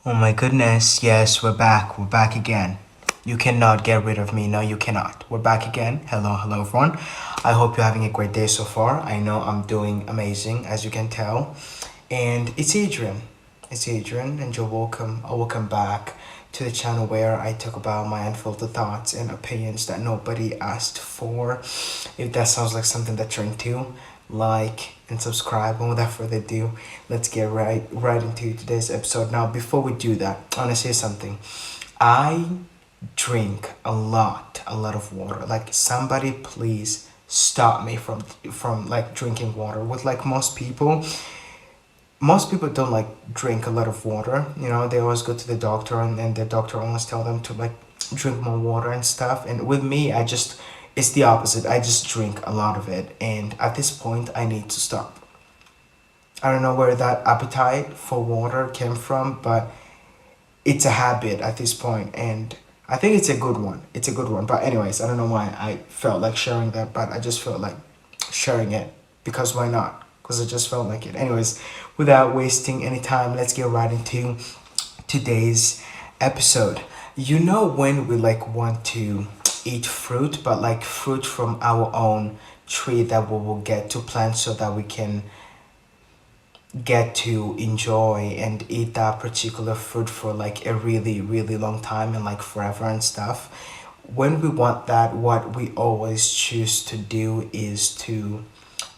Oh my goodness, yes, we're back. We're back again. You cannot get rid of me. No, you cannot. We're back again. Hello, everyone. I hope you're having a great day so far. I know I'm doing amazing, as you can tell. And it's Adrian. It's Adrian, and you're welcome. Welcome back to the channel where I talk about my unfiltered thoughts and opinions that nobody asked for. If that sounds like something that you're into, like and subscribe. And without further ado, let's get right into today's episode. Now, before we do that, I want to say something. I drink a lot of water. Like somebody please stop me from like drinking water. With like most people don't like drink a lot of water. They always go to the doctor, and the doctor always tell them to like drink more water and stuff. And with me, it's the opposite. I just drink a lot of it, and at this point I need to stop. I don't know where that appetite for water came from, but it's a habit at this point, and I think it's a good one. It's a good one. But anyways, I don't know why I felt like sharing that, but I just felt like sharing it because why not? Because I just felt like it. Anyways, without wasting any time, let's get right into today's episode. When we like want to eat fruit, but like fruit from our own tree that we will get to plant so that we can get to enjoy and eat that particular fruit for like a really really long time and like forever and stuff. When we want that, what we always choose to do is to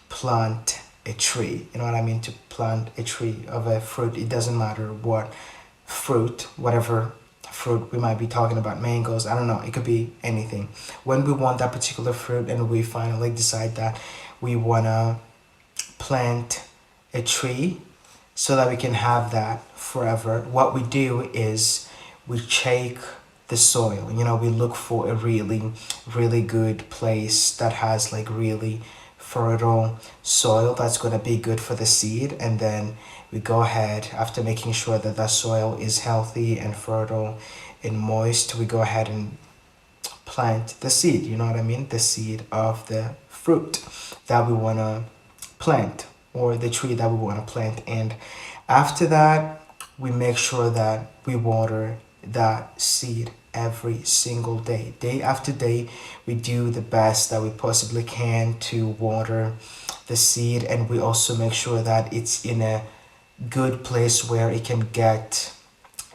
plant a tree. You know what I mean? To plant a tree of a fruit. It doesn't matter what fruit, whatever fruit we might be talking about, mangoes, I don't know, it could be anything. When we want that particular fruit and we finally decide that we want to plant a tree so that we can have that forever, what we do is we check the soil. We look for a really really good place that has like really fertile soil that's going to be good for the seed, and then we go ahead, after making sure that that soil is healthy and fertile and moist, we go ahead and plant the seed. You know what I mean? The seed of the fruit that we want to plant, or the tree that we want to plant. And after that, we make sure that we water that seed every single day. Day after day, we do the best that we possibly can to water the seed, and we also make sure that it's in a good place where it can get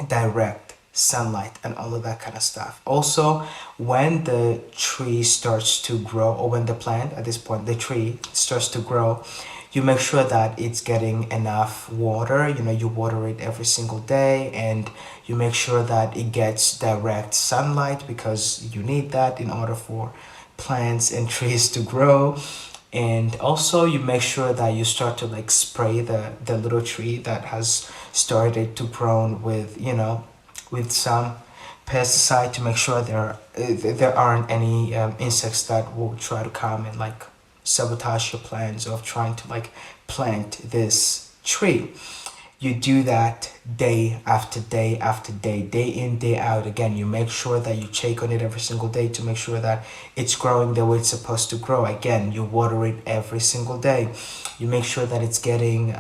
direct sunlight and all of that kind of stuff. Also, when the tree starts to grow, or when the plant, at this point the tree starts to grow, you make sure that it's getting enough water. You water it every single day, and you make sure that it gets direct sunlight, because you need that in order for plants and trees to grow. And also you make sure that you start to like spray the little tree that has started to grow with some pesticide, to make sure there aren't any insects that will try to come and like sabotage your plans of trying to like plant this tree. You do that day after day after day, day in, day out. Again, you make sure that you check on it every single day to make sure that it's growing the way it's supposed to grow. Again, you water it every single day. You make sure that it's getting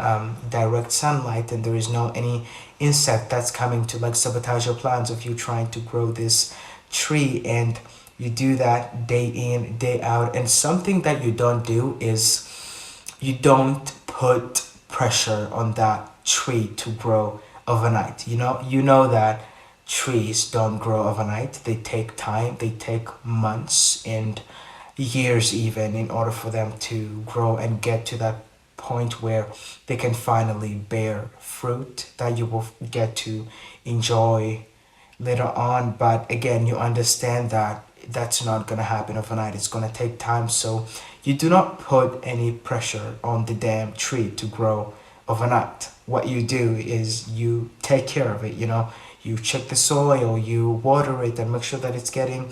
direct sunlight, and there is no any insect that's coming to like sabotage your plans of you trying to grow this tree. And you do that day in, day out. And something that you don't do is you don't put pressure on that tree to grow overnight. You know that trees don't grow overnight. They take time, they take months and years even in order for them to grow and get to that point where they can finally bear fruit that you will get to enjoy later on. But again, you understand that that's not going to happen overnight. It's going to take time. So you do not put any pressure on the damn tree to grow overnight. What you do is you take care of it. You check the soil, you water it, and make sure that it's getting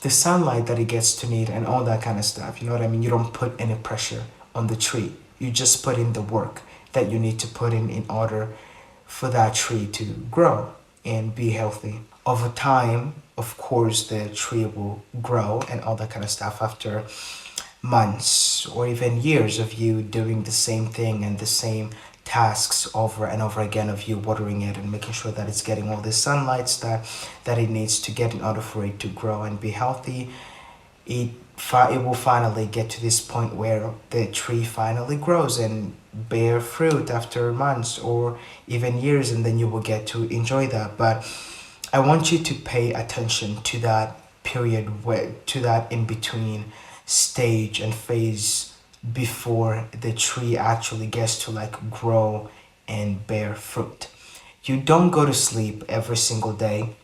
the sunlight that it gets to need, and all that kind of stuff. You know what I mean? You don't put any pressure on the tree. You just put in the work that you need to put in order for that tree to grow and be healthy. Over time, of course, the tree will grow and all that kind of stuff after months or even years of you doing the same thing and the same tasks over and over again of you watering it and making sure that it's getting all the sunlights that it needs to get in order for it to grow and be healthy, it will finally get to this point where the tree finally grows and bear fruit after months or even years, and then you will get to enjoy that. But I want you to pay attention to that period, where to that in between stage and phase before the tree actually gets to like grow and bear fruit. You don't go to sleep every single day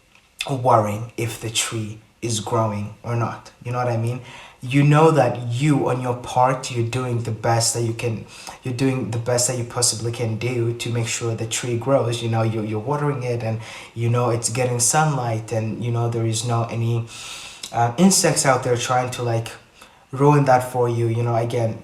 worrying if the tree is growing or not. You know what I mean? You know that you on your part, you're doing the best that you can, you're doing the best that you possibly can do to make sure the tree grows. You know, you're watering it, and you know it's getting sunlight, and you know there is no any insects out there trying to like ruin that for you. You know, again,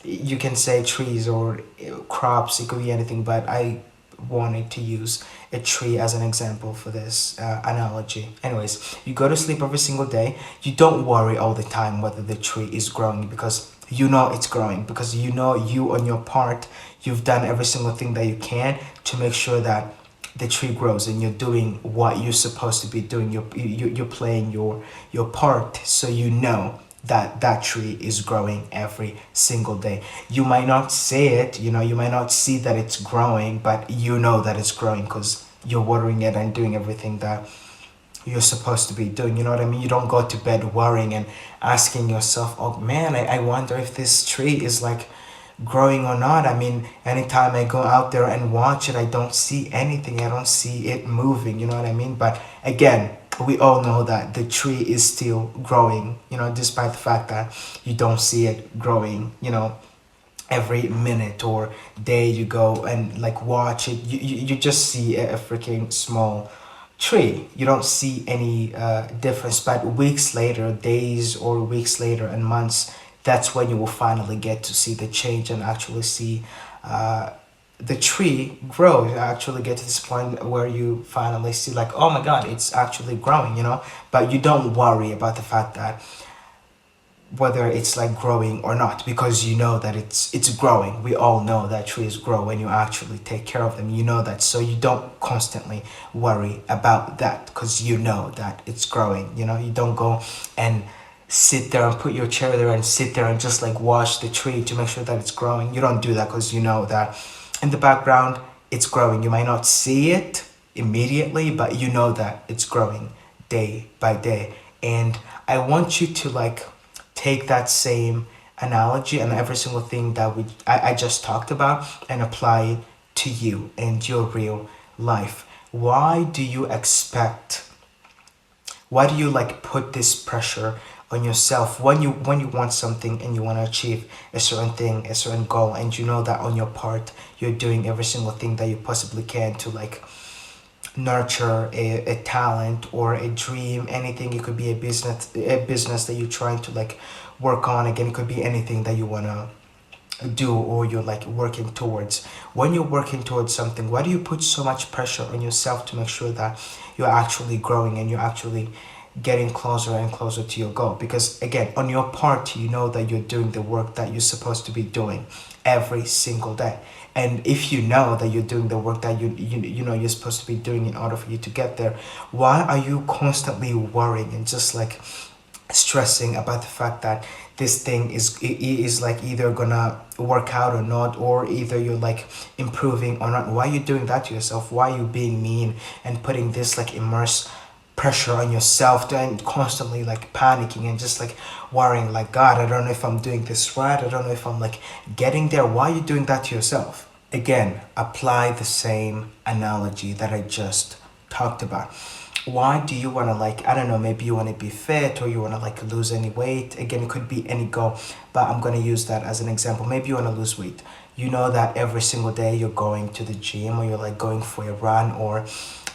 you can say trees or crops, it could be anything, but I wanted to use a tree as an example for this analogy. Anyways, you go to sleep every single day. You don't worry all the time whether the tree is growing, because you know it's growing, because you know you on your part, you've done every single thing that you can to make sure that the tree grows, and you're doing what you're supposed to be doing. You're playing your part, so you know that that tree is growing every single day. You might not see it, you know, you might not see that it's growing, but you know that it's growing because you're watering it and doing everything that you're supposed to be doing. You know what I mean? You don't go to bed worrying and asking yourself, oh man, I wonder if this tree is like growing or not. I mean, anytime I go out there and watch it, I don't see anything. I don't see it moving. You know what I mean? But again, we all know that the tree is still growing, you know, despite the fact that you don't see it growing, you know, every minute or day you go and like watch it. You just see a freaking small tree. You don't see any difference. But weeks later, days or weeks later and months, that's when you will finally get to see the change and actually see the tree grow. You actually get to this point where you finally see like, oh my god, it's actually growing, you know. But you don't worry about the fact that whether it's like growing or not, because you know that it's growing. We all know that trees grow when you actually take care of them. You know that, so you don't constantly worry about that because you know that it's growing. You know, you don't go and sit there and put your chair there and sit there and just like watch the tree to make sure that it's growing. You don't do that because you know that in the background it's growing. You might not see it immediately, but you know that it's growing day by day. And I want you to like take that same analogy and every single thing that I just talked about and apply it to you and your real life. Why do you like put this pressure on yourself when you want something and you want to achieve a certain thing, a certain goal, and you know that on your part you're doing every single thing that you possibly can to like nurture a talent or a dream, anything. It could be a business that you're trying to like work on. Again, it could be anything that you want to do or you're like working towards. When you're working towards something, why do you put so much pressure on yourself to make sure that you're actually growing and you're actually getting closer and closer to your goal? Because again, on your part, you know that you're doing the work that you're supposed to be doing every single day. And if you know that you're doing the work that you know you're supposed to be doing in order for you to get there, why are you constantly worrying and just like stressing about the fact that this thing is like either gonna work out or not, or either you're like improving or not? Why are you doing that to yourself? Why are you being mean and putting this like immense pressure on yourself and constantly like panicking and just like worrying like, god, I don't know if I'm doing this right, I don't know if I'm like getting there? Why are you doing that to yourself? Again, apply the same analogy that I just talked about. Why do you want to like, I don't know, maybe you want to be fit or you want to like lose any weight? Again, it could be any goal, but I'm going to use that as an example. Maybe you want to lose weight. You know that every single day you're going to the gym or you're like going for a run or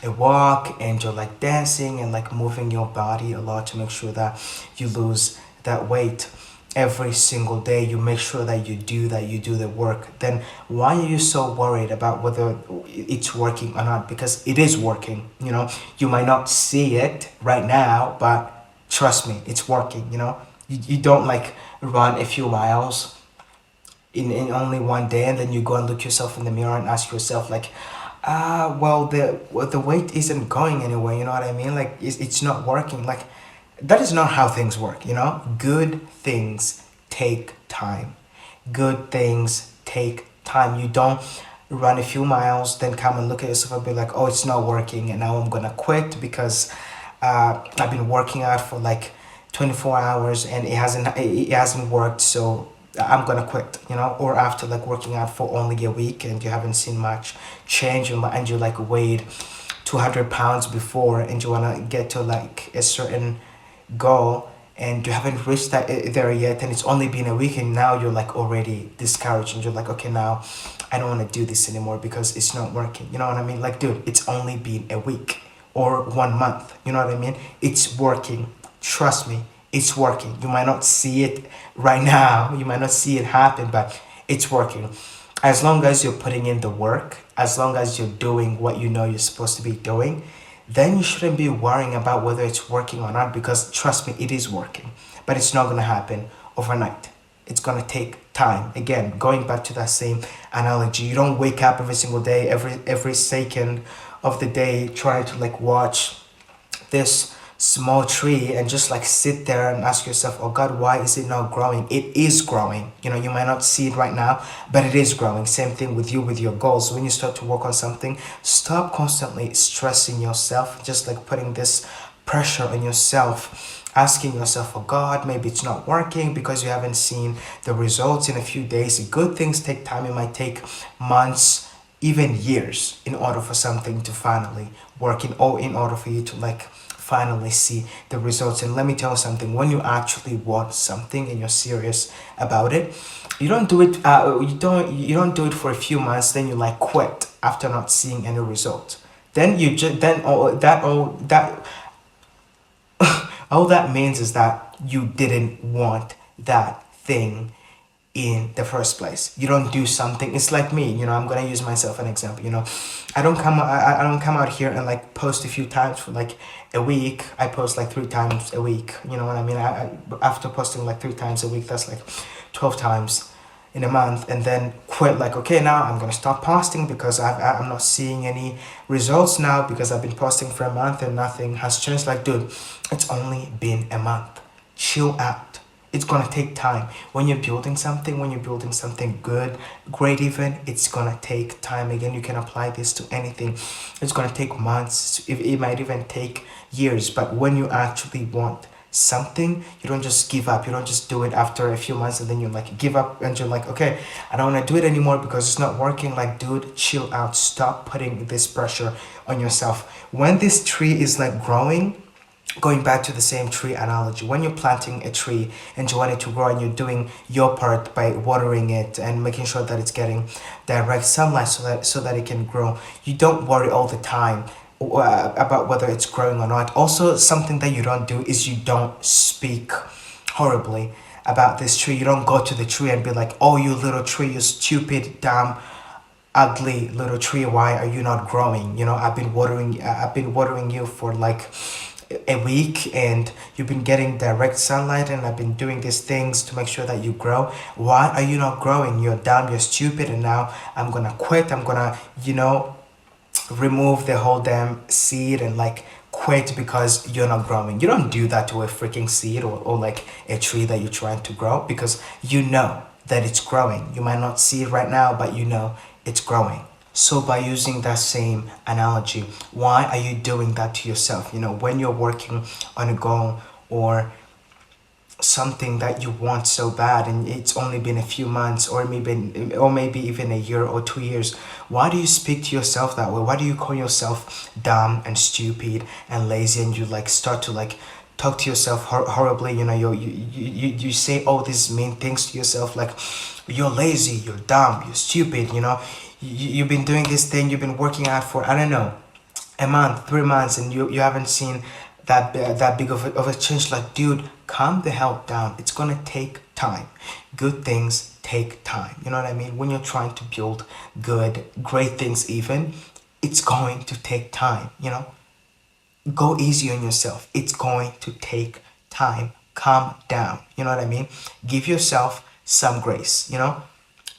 a walk and you're like dancing and like moving your body a lot to make sure that you lose that weight. Every single day you make sure that you do the work. Then why are you so worried about whether it's working or not? Because it is working. You know, you might not see it right now, but trust me, it's working. You know, you don't like run a few miles in only one day, and then you go and look yourself in the mirror and ask yourself like, well, the weight isn't going anywhere, you know what I mean? Like it's not working. Like that is not how things work, you know? Good things take time. Good things take time. You don't run a few miles, then come and look at yourself and be like, oh, it's not working, and now I'm gonna quit because I've been working out for like 24 hours and it hasn't worked, so I'm gonna quit, you know. Or after like working out for only a week and you haven't seen much change, and you like weighed 200 pounds before, and you wanna get to like a certain goal, and you haven't reached that there yet, and it's only been a week, and now you're like already discouraged, and you're like, okay, now I don't want to do this anymore because it's not working, you know what I mean? Like, dude, it's only been a week or 1 month, you know what I mean? It's working. Trust me, it's working. You might not see it right now, you might not see it happen, but it's working. As long as you're putting in the work, as long as you're doing what you know you're supposed to be doing, then you shouldn't be worrying about whether it's working or not, because trust me, it is working. But it's not going to happen overnight. It's going to take time. Again, going back to that same analogy, you don't wake up every single day, every second of the day trying to like watch this small tree and just like sit there and ask yourself, oh God, why is it not growing? It is growing. You know, you might not see it right now, but it is growing. Same thing with you, with your goals. When you start to work on something, stop constantly stressing yourself, just like putting this pressure on yourself, asking yourself, oh God, maybe it's not working because you haven't seen the results in a few days. Good things take time. It might take months, even years, in order for something to finally work, in order for you to like finally see the results. And let me tell you something, when you actually want something and you're serious about it, you don't do it you don't do it for a few months, then you like quit after not seeing any result. Then you just then all that means is that you didn't want that thing in the first place. You don't do something. It's like me, you know. I'm gonna use myself an example. You know, I don't come out here and like post a few times for like a week. I post like 3 times a week. You know what I mean? After posting like 3 times a week, that's like 12 times in a month, and then quit. Like, okay, now I'm gonna stop posting because I'm not seeing any results now because I've been posting for a month and nothing has changed. Like, dude, it's only been a month. Chill out. It's gonna take time. When you're building something, good, great even, it's gonna take time. Again, you can apply this to anything. It's gonna take months. It might even take years. But when you actually want something, you don't just give up. You don't just do it after a few months and then you like give up and you're like, okay, I don't want to do it anymore because it's not working. Like, dude, chill out. Stop putting this pressure on yourself. When this tree is like growing, going back to the same tree analogy, when you're planting a tree and you want it to grow and you're doing your part by watering it and making sure that it's getting direct sunlight so that it can grow, you don't worry all the time about whether it's growing or not. Also, something that you don't do is you don't speak horribly about this tree. You don't go to the tree and be like, oh, you little tree, you stupid, dumb, ugly little tree, why are you not growing? You know, I've been watering you for like a week and you've been getting direct sunlight, and I've been doing these things to make sure that you grow. Why are you not growing? You're dumb, you're stupid, and now I'm gonna quit. I'm gonna, remove the whole damn seed and like quit because you're not growing. You don't do that to a freaking seed, or like a tree that you're trying to grow, because you know that it's growing. You might not see it right now, but you know it's growing. So by using that same analogy, why are you doing that to yourself? You know, when you're working on a goal or something that you want so bad and it's only been a few months, or maybe even a year or 2 years, why do you speak to yourself that way? Why do you call yourself dumb and stupid and lazy, and you like start to like talk to yourself horribly? You know, you say all these mean things to yourself, like you're lazy, you're dumb, you're stupid. You know, you've been doing this thing, you've been working out for, I don't know, a month, 3 months, and you haven't seen that big of a change. Like, dude, calm the hell down. It's gonna take time. Good things take time. You know what I mean? When you're trying to build great things, even, it's going to take time. You know, go easy on yourself. It's going to take time. Calm down. You know what I mean? Give yourself some grace. You know,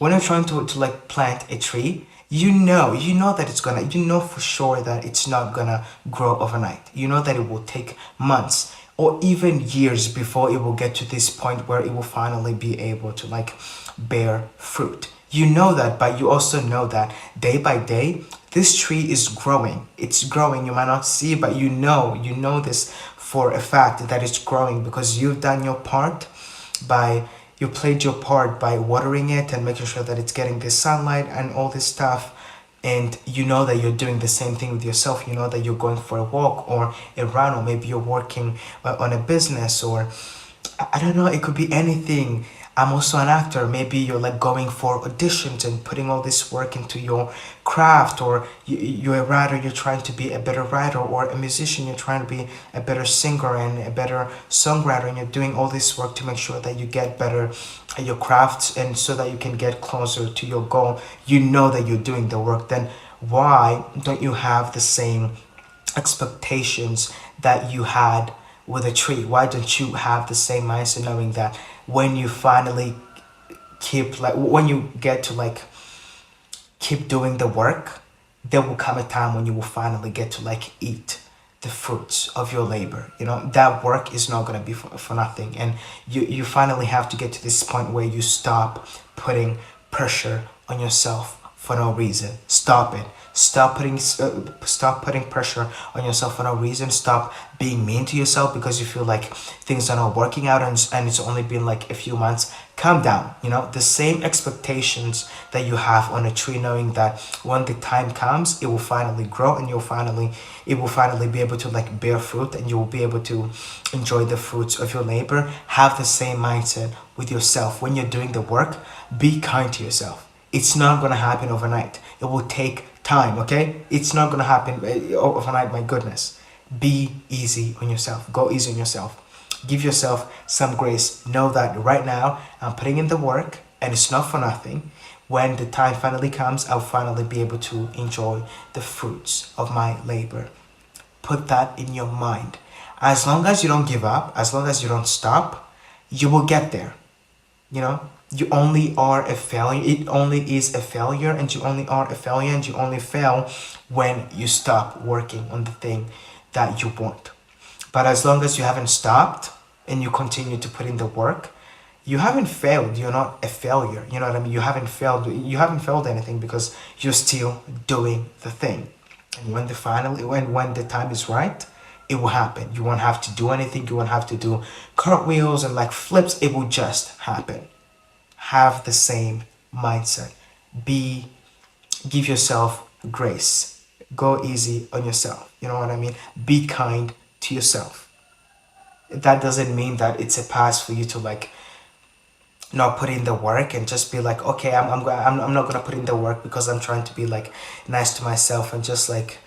When you're trying to like plant a tree, you know that it's gonna, you know for sure that it's not gonna grow overnight. You know that it will take months or even years before it will get to this point where it will finally be able to like bear fruit. You know that, but you also know that day by day this tree is growing. It's growing. You might not see it, but you know this for a fact that it's growing because you've done your part by, you played your part by watering it and making sure that it's getting the sunlight and all this stuff. And you know that you're doing the same thing with yourself. You know that you're going for a walk or a run, or maybe you're working on a business, or I don't know, it could be anything. I'm also an actor. Maybe you're like going for auditions and putting all this work into your craft, or you're a writer, you're trying to be a better writer, or a musician, you're trying to be a better singer and a better songwriter, and you're doing all this work to make sure that you get better at your crafts and so that you can get closer to your goal. You know that you're doing the work. Then why don't you have the same expectations that you had with a tree? Why don't you have the same mindset, knowing that when you finally keep like, when you get to like keep doing the work, there will come a time when you will finally get to like eat the fruits of your labor. You know, that work is not going to be for nothing. And you finally have to get to this point where you stop putting pressure on yourself for no reason. Stop it. Stop putting pressure on yourself for no reason. Stop being mean to yourself because you feel like things are not working out, and it's only been like a few months. Calm down. You know, the same expectations that you have on a tree, knowing that when the time comes it will finally grow, and it will finally be able to like bear fruit, and you will be able to enjoy the fruits of your labor. Have the same mindset with yourself. When you're doing the work, be kind to yourself. It's not going to happen overnight. It will take time, okay? It's not going to happen overnight, my goodness. Be easy on yourself. Go easy on yourself. Give yourself some grace. Know that right now I'm putting in the work and it's not for nothing. When the time finally comes, I'll finally be able to enjoy the fruits of my labor. Put that in your mind. As long as you don't give up, as long as you don't stop, you will get there. You know, you only are a failure. It only is a failure, and you only are a failure, and you only fail when you stop working on the thing that you want. But as long as you haven't stopped and you continue to put in the work, you haven't failed. You're not a failure. You know what I mean? You haven't failed. You haven't failed anything because you're still doing the thing. And when the time is right, it will happen. You won't have to do anything. You won't have to do cartwheels and like flips. It will just happen. Have the same mindset. Give yourself grace. Go easy on yourself. You know what I mean? Be kind to yourself. That doesn't mean that it's a pass for you to like not put in the work and just be like, okay, I'm not gonna put in the work because I'm trying to be like nice to myself and just like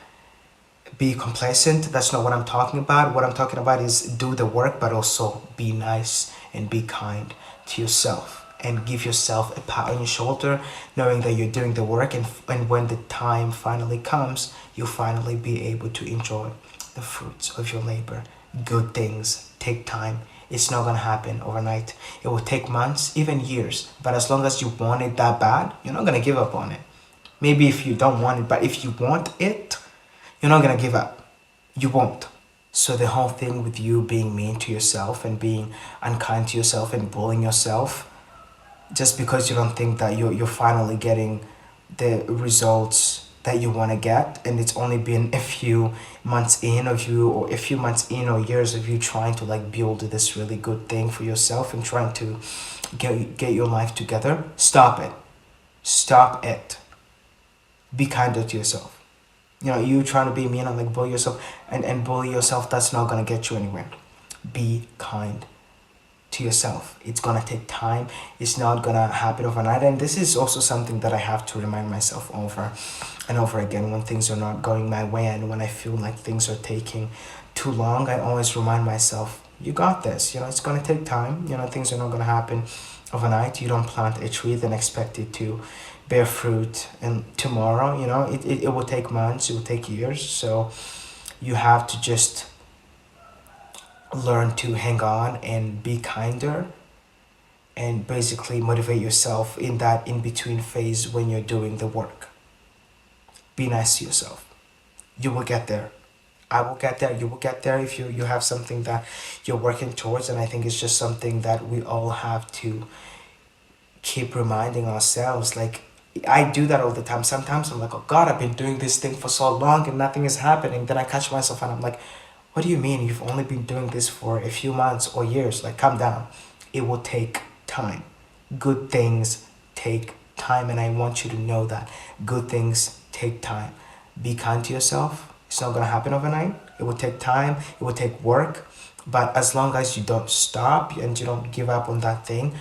be complacent. That's not what I'm talking about. What I'm talking about is do the work, but also be nice and be kind to yourself. And give yourself a pat on your shoulder, knowing that you're doing the work, and when the time finally comes, you'll finally be able to enjoy the fruits of your labor. Good things take time. It's not gonna happen overnight. It will take months, even years. But as long as you want it that bad, you're not gonna give up on it. Maybe if you don't want it, but if you want it, you're not gonna give up. You won't. So the whole thing with you being mean to yourself and being unkind to yourself and bullying yourself, just because you don't think that you're finally getting the results that you want to get, and it's only been a few months in of you, or a few months in or years of you trying to like build this really good thing for yourself and trying to get your life together. Stop it. Stop it. Be kinder to yourself. You know, you trying to be mean and like bully yourself and bully yourself, that's not gonna get you anywhere. Be kind to yourself. It's gonna take time. It's not gonna happen overnight. And this is also something that I have to remind myself over and over again when things are not going my way and when I feel like things are taking too long. I always remind myself, you got this. You know, it's gonna take time. You know, things are not gonna happen overnight. You don't plant a tree then expect it to bear fruit and tomorrow. You know, it will take months, it will take years. So you have to just learn to hang on and be kinder and basically motivate yourself in that in between phase when you're doing the work. Be nice to yourself. You will get there. I will get there. You will get there if you have something that you're working towards. And I think it's just something that we all have to keep reminding ourselves. Like, I do that all the time. Sometimes I'm like, oh God, I've been doing this thing for so long and nothing is happening. Then I catch myself and I'm like, what do you mean? You've only been doing this for a few months or years. Like, calm down. It will take time. Good things take time. And I want you to know that good things take time. Be kind to yourself. It's not going to happen overnight. It will take time. It will take work. But as long as you don't stop and you don't give up on that thing,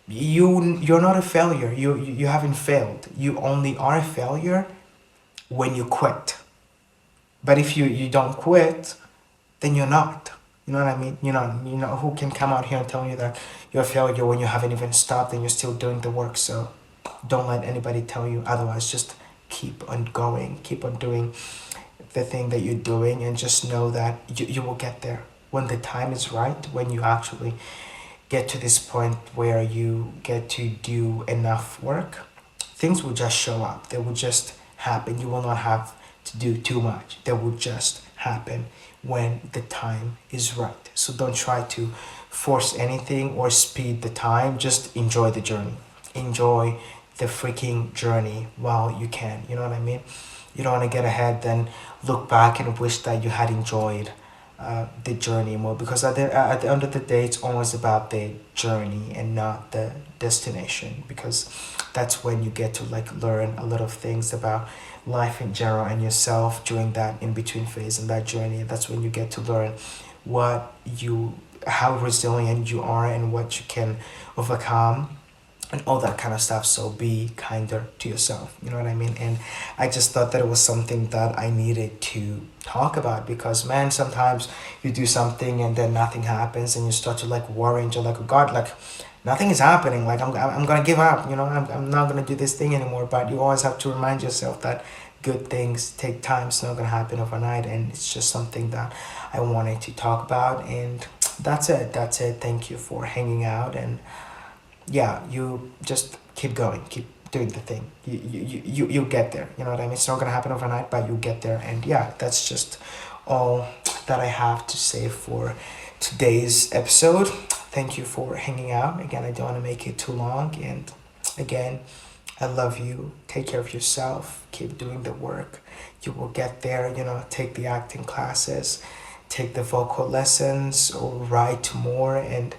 you're not a failure. You haven't failed. You only are a failure when you quit. But if you don't quit, then you're not. You know what I mean? You know who can come out here and tell you that you're a failure when you haven't even stopped and you're still doing the work. So don't let anybody tell you otherwise. Just keep on going, keep on doing the thing that you're doing, and just know that you will get there when the time is right, when you actually get to this point where you get to do enough work. Things will just show up. They will just happen. You will not have to do too much. They will just happen when the time is right. So don't try to force anything or speed the time. Just enjoy the journey. Enjoy the freaking journey while you can. You know what I mean? You don't want to get ahead, then look back and wish that you had enjoyed the journey more, because at the end of the day, it's always about the journey and not the destination, because that's when you get to like learn a lot of things about life in general and yourself during that in between phase and that journey. That's when you get to learn how resilient you are and what you can overcome and all that kind of stuff. So be kinder to yourself, you know what I mean? And I just thought that it was something that I needed to talk about, because man, sometimes you do something and then nothing happens and you start to like worry and you're like, oh God, like nothing is happening, like I'm gonna give up, I'm not gonna do this thing anymore. But you always have to remind yourself that good things take time. It's not gonna happen overnight, and it's just something that I wanted to talk about. And that's it. Thank you for hanging out, and yeah, you just keep going, keep doing the thing. You get there. You know what I mean? It's not gonna happen overnight, but you get there. And yeah, that's just all that I have to say for today's episode. Thank you for hanging out. Again, I don't want to make it too long. And again, I love you. Take care of yourself. Keep doing the work. You will get there. Take the acting classes, take the vocal lessons, or write more, and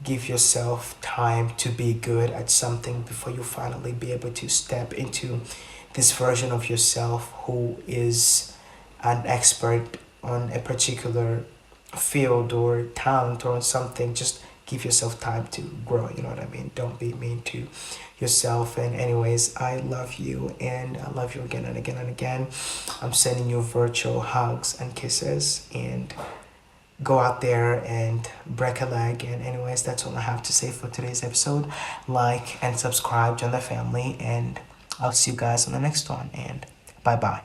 give yourself time to be good at something before you finally be able to step into this version of yourself who is an expert on a particular field or talent or something. Just give yourself time to grow. You know what I mean? Don't be mean to yourself. And anyways, I love you, and I love you again and again and again. I'm sending you virtual hugs and kisses, and go out there and break a leg. And anyways, that's all I have to say for today's episode. Like and subscribe, join the family, and I'll see you guys on the next one. And bye bye.